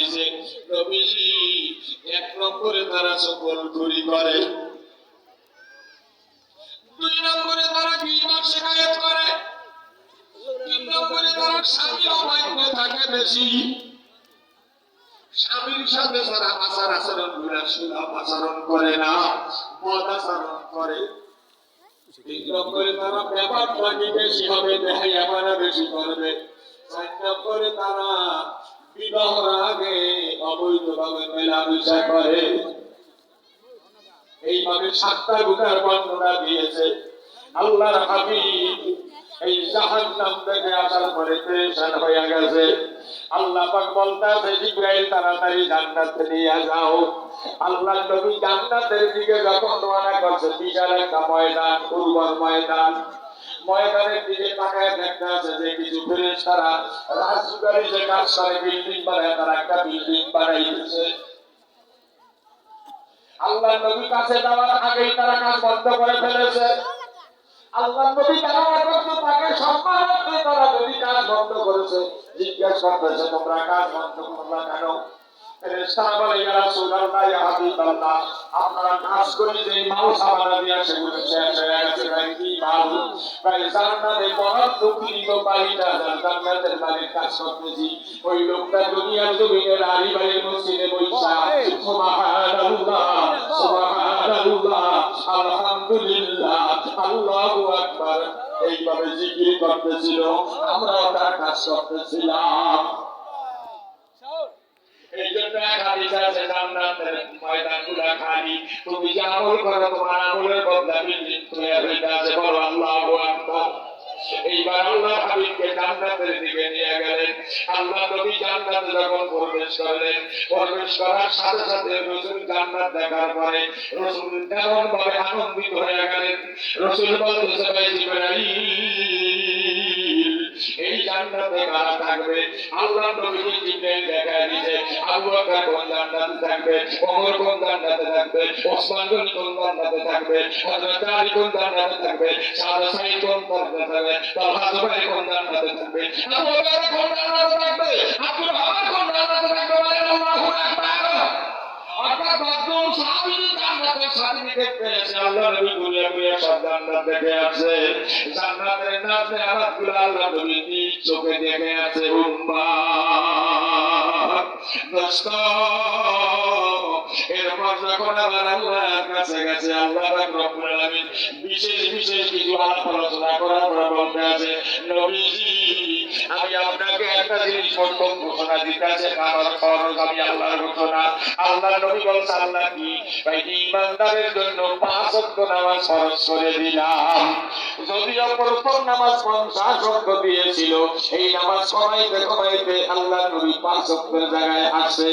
দিছে নবীজি এক নম্বরে তারা সকল চুরি করে, দুই নম্বরে তারা গীবত শিকায়ত করে, তিন নম্বরে তারা স্বামী অবাধ্য থাকে বেশি, স্বামীর সাথে তারা আচার আচরণ করে সুলভ আচরণ করে না, মদ আচরণ করে, তিন নম্বরে তারা ব্যাপারটাকে বেশি হবে, দেখাইয়াপানা বেশি করবে, চার নম্বরে তারা বিবাহের আগে অবৈধভাবে মেলামেশা করে। এইভাবে 7টা গুনার বর্ণনা দিয়েছে আল্লাহর হাবিব। এই জাহান্নাম থেকে আসার পরে পেরেশান হয়ে গেছে। আল্লাহ পাক বলতেছে জিবরাইল তাড়াতাড়ি জান্নাতে নিয়ে যাও। আল্লাহ নবী জান্নাতের দিকে যখন রওনা করছে, বিশাল একটা ময়দান, উর্বর ময়দান, ময়দানের দিকে তাকায় দেখতে আছে যে কিছু ফেরেশতারা রাজুগারি যে কাজ করে বিল্ডিং বানায়, তারা একটা বিল্ডিং বানাইতেছে। আল্লাহ নবী কাছে যাওয়ার আগেই তারা কাজ বন্ধ করে ফেলেছে। আল্লাহ নবী যাওয়ার পর তাকে সম্মানার্থে তারা যদি কাজ বন্ধ করেছে, জিজ্ঞাসা করতেছে তোমরা কাজ বন্ধ করলা কেন? ফেরেশতারা বলে ইয়া রাসূলুল্লাহ, ইয়া হাবিবাল্লাহ, আপনারা কাজ করে যে মাল সামানা দিয়া সেগুলো শেষ হয়ে গেছে। ভাই কি মাল? ভাই জান্নাতে মহান দুঃখিত বাড়িটা জান্নাতের বাড়ির কাজ করতেছি, ওই লোকটা দুনিয়ার জমিনে রানী বাড়ির মসজিদে বৈশা সুবহানাল্লাহ সুবহানাল্লাহ আলহামদুলিল্লাহ আল্লাহু আকবার এইভাবে জিকির করতেছিল, আমরাও তার কাজ করতেছিলাম। এই জন্য এক হাদিস আছে জান্নাতের ময়দানগুলো খালি, তুমি যে আমল করো তোমার আমলের বদলা বিল্ডিং তৈরি হয়ে আছে। বলো আল্লাহু আকবার। এইবার আল্লাহ হাবিবকে জান্নাতের দিকে নিয়ে গেলেন। আল্লাহ নবী জান্নাতে যখন প্রবেশ করলেন, প্রবেশ করার সাথে সাথে রাসূল জান্নাত দেখার পরে রাসূল এমন ভাবে আনন্দিত হয়ে গেলেন। রাসূল বলতেছে ভাই জিবরাইল, এই জান্নাতে কারা থাকবে? আল্লাহ নবী জিবরাইল দেখায় দিয়েছে আবু বকর কোন জান্নাতে থাকবে, ওমর কোন জান্নাতে থাকবে, ওসমান কোন জান্নাতে থাকবে, হযরত আলী কোন জান্নাতে থাকবে, সাদা সাইদ কোন জান্নাতে থাকবে, তালহা জুবাইর কোন জান্নাতে থাকবে, আবু বকর কোন জান্নাতে থাকবে, আব্দুল ওমর কোন জান্নাতে থাকবে। আল্লাহু আকবার। অর্থাৎ একজন সাহাবী জান্নাতের সার্টিফিকেট পেয়েছে। আল্লাহ নবী ঘুরে ঘুরে সব জান্নাত দেখে আছে। জান্নাতের নাম নেয়ামতগুলো আল্লাহ নবী নিজ চোখে দেখে আছে। উম্মাহ দোস্ত, এরপর যখন আবার আল্লাহর কাছে গেছে, আল্লাহ পাক রব্বুল আলামিন বিশেষ বিশেষ কিছু আলাপ আলোচনা করার পর বলতে আছে নবীজি আমি আপনাকে একটা জিনিস প্রথম ঘোষণা দিতে আছে, কারণ ফরজ আমি আল্লাহর ঘোষণা। আল্লাহ নবী বলছে আল্লাহ কি? ভাই ঈমানদারের জন্য 5 ওয়াক্ত নামাজ ফরজ করে দিলাম। যদিও প্রথম নামাজ 50 ওয়াক্ত দিয়েছিল, এই নামাজ কমাইতে কমাইতে আল্লাহ নবী 5 ওয়াক্তের জায়গায় আসে।